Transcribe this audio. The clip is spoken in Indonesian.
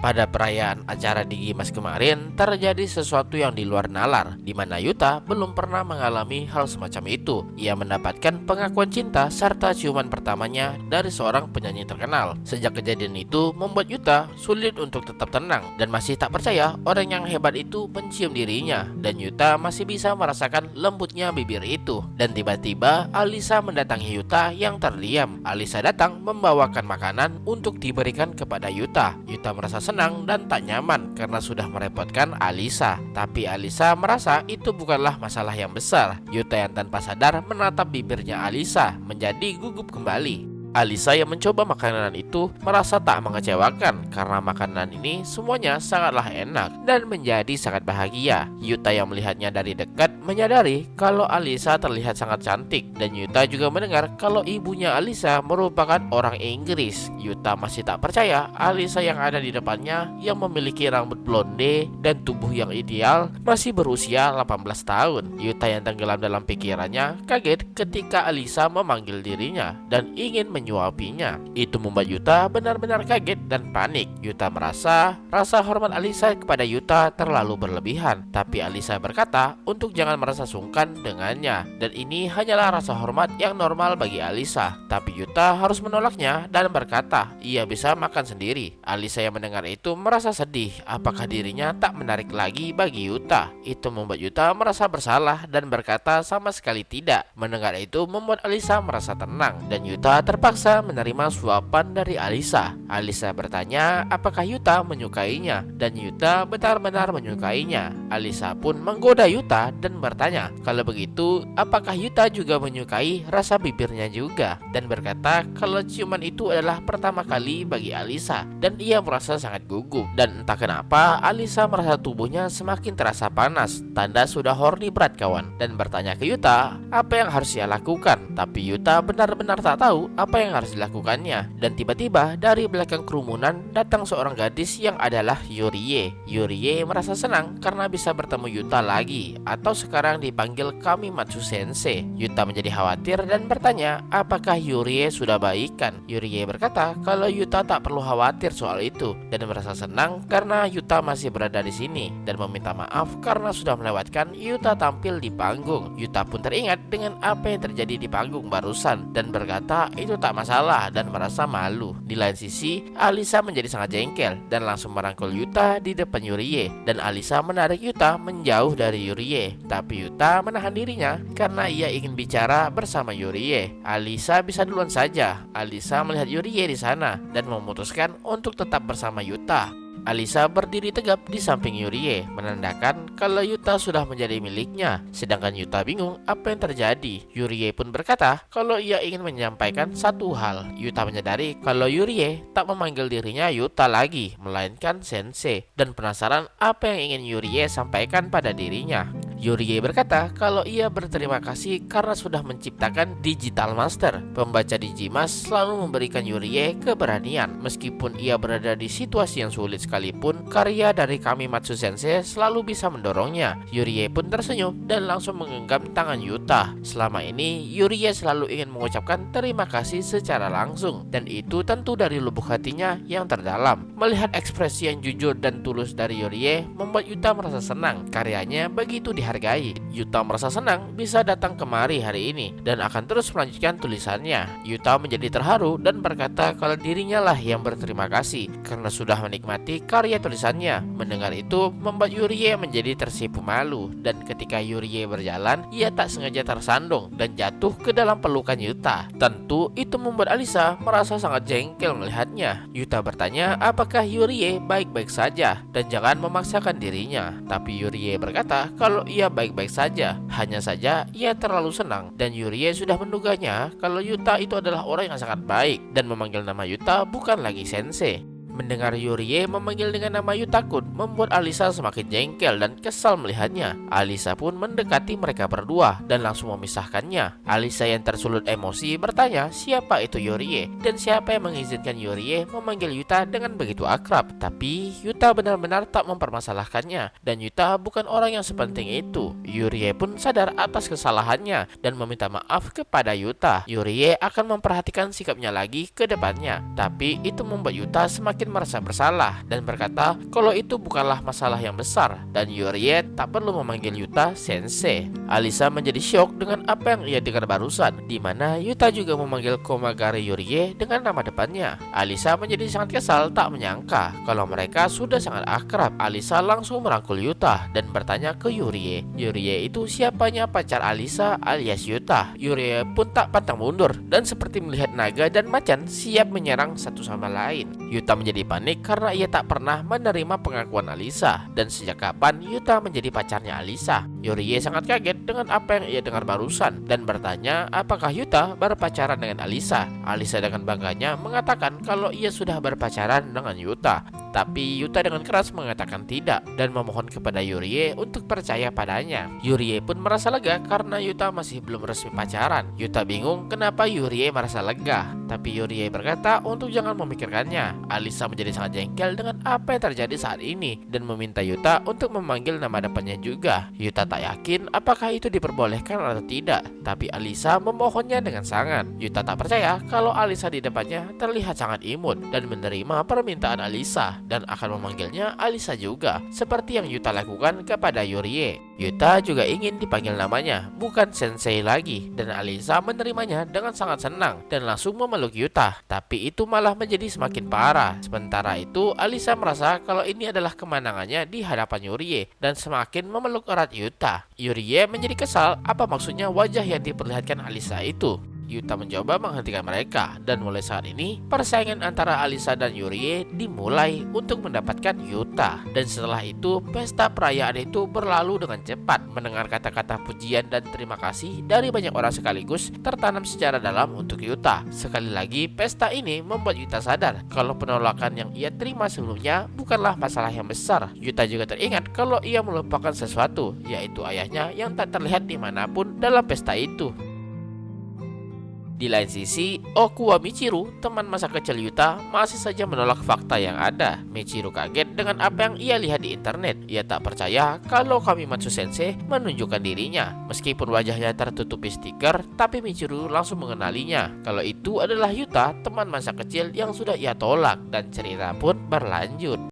Pada perayaan acara di Gimas kemarin, terjadi sesuatu yang di luar nalar, di mana Yuta belum pernah mengalami hal semacam itu. Ia mendapatkan pengakuan cinta serta ciuman pertamanya dari seorang penyanyi terkenal. Sejak kejadian itu, membuat Yuta sulit untuk tetap tenang dan masih tak percaya orang yang hebat itu mencium dirinya. Dan Yuta masih bisa merasakan lembutnya bibir itu. Dan tiba-tiba, Alisa mendatangi Yuta yang terdiam. Alisa datang membawakan makanan untuk diberikan kepada Yuta. Yuta merasa senang dan tak nyaman karena sudah merepotkan Alisa. Tapi Alisa merasa itu bukanlah masalah yang besar. Yuta yang tanpa sadar menatap bibirnya Alisa menjadi gugup kembali. Alisa yang mencoba makanan itu merasa tak mengecewakan karena makanan ini semuanya sangatlah enak dan menjadi sangat bahagia. Yuta yang melihatnya dari dekat menyadari kalau Alisa terlihat sangat cantik dan Yuta juga mendengar kalau ibunya Alisa merupakan orang Inggris. Yuta masih tak percaya Alisa yang ada di depannya yang memiliki rambut blonde dan tubuh yang ideal masih berusia 18 tahun. Yuta yang tenggelam dalam pikirannya kaget ketika Alisa memanggil dirinya dan ingin menyuapinya. Itu membuat Yuta benar-benar kaget dan panik. Yuta merasa rasa hormat Alisa kepada Yuta terlalu berlebihan. Tapi Alisa berkata untuk jangan merasa sungkan dengannya. Dan ini hanyalah rasa hormat yang normal bagi Alisa. Tapi Yuta harus menolaknya dan berkata ia bisa makan sendiri. Alisa yang mendengar itu merasa sedih. Apakah dirinya tak menarik lagi bagi Yuta? Itu membuat Yuta merasa bersalah dan berkata sama sekali tidak. Mendengar itu membuat Alisa merasa tenang dan Yuta terpaksa menerima suapan dari Alisa. Alisa bertanya apakah Yuta menyukainya dan Yuta benar-benar menyukainya. Alisa pun menggoda Yuta dan bertanya kalau begitu apakah Yuta juga menyukai rasa bibirnya juga, dan berkata kalau ciuman itu adalah pertama kali bagi Alisa dan ia merasa sangat gugup. Dan entah kenapa Alisa merasa tubuhnya semakin terasa panas, tanda sudah horny berat kawan, dan bertanya ke Yuta apa yang harus ia lakukan. Tapi Yuta benar-benar tak tahu apa yang harus dilakukannya. Dan tiba-tiba dari belakang kerumunan datang seorang gadis yang adalah Yurie. Yurie merasa senang karena bisa bertemu Yuta lagi, atau sekarang dipanggil Kamimatsu Sensei. Yuta menjadi khawatir dan bertanya apakah Yurie sudah baikan. Yurie berkata kalau Yuta tak perlu khawatir soal itu dan merasa senang karena Yuta masih berada di sini dan meminta maaf karena sudah melewatkan Yuta tampil di panggung. Yuta pun teringat dengan apa yang terjadi di panggung barusan dan berkata itu tak masalah dan merasa malu. Di lain sisi, Alisa menjadi sangat jengkel dan langsung merangkul Yuta di depan Yurie dan Alisa menarik Yuta menjauh dari Yurie. Tapi Yuta menahan dirinya karena ia ingin bicara bersama Yurie. Alisa bisa duluan saja. Alisa melihat Yurie di sana dan memutuskan untuk tetap bersama Yuta. Alisa berdiri tegap di samping Yurie, menandakan kalau Yuta sudah menjadi miliknya. Sedangkan Yuta bingung apa yang terjadi. Yurie pun berkata kalau ia ingin menyampaikan satu hal. Yuta menyadari kalau Yurie tak memanggil dirinya Yuta lagi, melainkan Sensei, dan penasaran apa yang ingin Yurie sampaikan pada dirinya. Yurie berkata kalau ia berterima kasih karena sudah menciptakan Digital Master. Pembaca Digimas selalu memberikan Yurie keberanian. Meskipun ia berada di situasi yang sulit sekalipun, karya dari Kamimatsu Sensei selalu bisa mendorongnya. Yurie pun tersenyum dan langsung menggenggam tangan Yuta. Selama ini Yurie selalu ingin mengucapkan terima kasih secara langsung, dan itu tentu dari lubuk hatinya yang terdalam. Melihat ekspresi yang jujur dan tulus dari Yurie membuat Yuta merasa senang. Karyanya begitu dihargai. Yuta merasa senang bisa datang kemari hari ini dan akan terus melanjutkan tulisannya. Yuta menjadi terharu dan berkata kalau dirinya lah yang berterima kasih karena sudah menikmati karya tulisannya. Mendengar itu membuat Yurie menjadi tersipu malu, dan ketika Yurie berjalan ia tak sengaja tersandung dan jatuh ke dalam pelukan Yuta. Tentu itu membuat Alisa merasa sangat jengkel melihatnya. Yuta bertanya apakah Yurie baik-baik saja dan jangan memaksakan dirinya. Tapi Yurie berkata kalau ia baik-baik saja, hanya saja ia terlalu senang dan Yurie sudah menduganya kalau Yuta itu adalah orang yang sangat baik dan memanggil nama Yuta bukan lagi Sensei. Mendengar Yurie memanggil dengan nama Yuta-kun membuat Alisa semakin jengkel dan kesal melihatnya. Alisa pun mendekati mereka berdua dan langsung memisahkannya. Alisa yang tersulut emosi bertanya siapa itu Yurie dan siapa yang mengizinkan Yurie memanggil Yuta dengan begitu akrab. Tapi Yuta benar-benar tak mempermasalahkannya dan Yuta bukan orang yang sepenting itu. Yurie pun sadar atas kesalahannya dan meminta maaf kepada Yuta. Yurie akan memperhatikan sikapnya lagi ke depannya. Tapi itu membuat Yuta semakin semakin merasa bersalah dan berkata kalau itu bukanlah masalah yang besar dan Yurie tak perlu memanggil Yuta sensei. Alisa menjadi syok dengan apa yang ia dengar barusan, di mana Yuta juga memanggil Komagare Yurie dengan nama depannya. Alisa menjadi sangat kesal tak menyangka kalau mereka sudah sangat akrab. Alisa langsung merangkul Yuta dan bertanya ke Yurie. Yurie itu siapanya pacar Alisa alias Yuta. Yurie pun tak pantang mundur dan seperti melihat naga dan macan siap menyerang satu sama lain. Yuta menjadi panik karena ia tak pernah menerima pengakuan Alisa. Dan sejak kapan Yuta menjadi pacarnya Alisa? Yurie sangat kaget dengan apa yang ia dengar barusan dan bertanya apakah Yuta berpacaran dengan Alisa. Alisa dengan bangganya mengatakan kalau ia sudah berpacaran dengan Yuta. Tapi Yuta dengan keras mengatakan tidak dan memohon kepada Yurie untuk percaya padanya. Yurie pun merasa lega karena Yuta masih belum resmi pacaran. Yuta bingung kenapa Yurie merasa lega, tapi Yurie berkata untuk jangan memikirkannya. Alisa menjadi sangat jengkel dengan apa yang terjadi saat ini dan meminta Yuta untuk memanggil nama depannya juga. Yuta tak yakin apakah itu diperbolehkan atau tidak, tapi Alisa memohonnya dengan sangat. Yuta tak percaya kalau Alisa di depannya terlihat sangat imut dan menerima permintaan Alisa dan akan memanggilnya Alisa juga, seperti yang Yuta lakukan kepada Yurie. Yuta juga ingin dipanggil namanya, bukan sensei lagi, dan Alisa menerimanya dengan sangat senang dan langsung memeluk Yuta. Tapi itu malah menjadi semakin parah. Sementara itu Alisa merasa kalau ini adalah kemenangannya di hadapan Yurie dan semakin memeluk erat Yuta. Yurie menjadi kesal apa maksudnya wajah yang diperlihatkan Alisa itu. Yuta mencoba menghentikan mereka dan mulai saat ini persaingan antara Alisa dan Yurie dimulai untuk mendapatkan Yuta. Dan setelah itu pesta perayaan itu berlalu dengan cepat. Mendengar kata-kata pujian dan terima kasih dari banyak orang sekaligus tertanam secara dalam untuk Yuta. Sekali lagi pesta ini membuat Yuta sadar kalau penolakan yang ia terima sebelumnya bukanlah masalah yang besar. Yuta juga teringat kalau ia melupakan sesuatu, yaitu ayahnya yang tak terlihat dimanapun dalam pesta itu. Di lain sisi, Okuwa Michiru, teman masa kecil Yuta, masih saja menolak fakta yang ada. Michiru kaget dengan apa yang ia lihat di internet. Ia tak percaya kalau Kamimatsu Sensei menunjukkan dirinya. Meskipun wajahnya tertutupi stiker, tapi Michiru langsung mengenalinya kalau itu adalah Yuta, teman masa kecil yang sudah ia tolak, dan cerita pun berlanjut.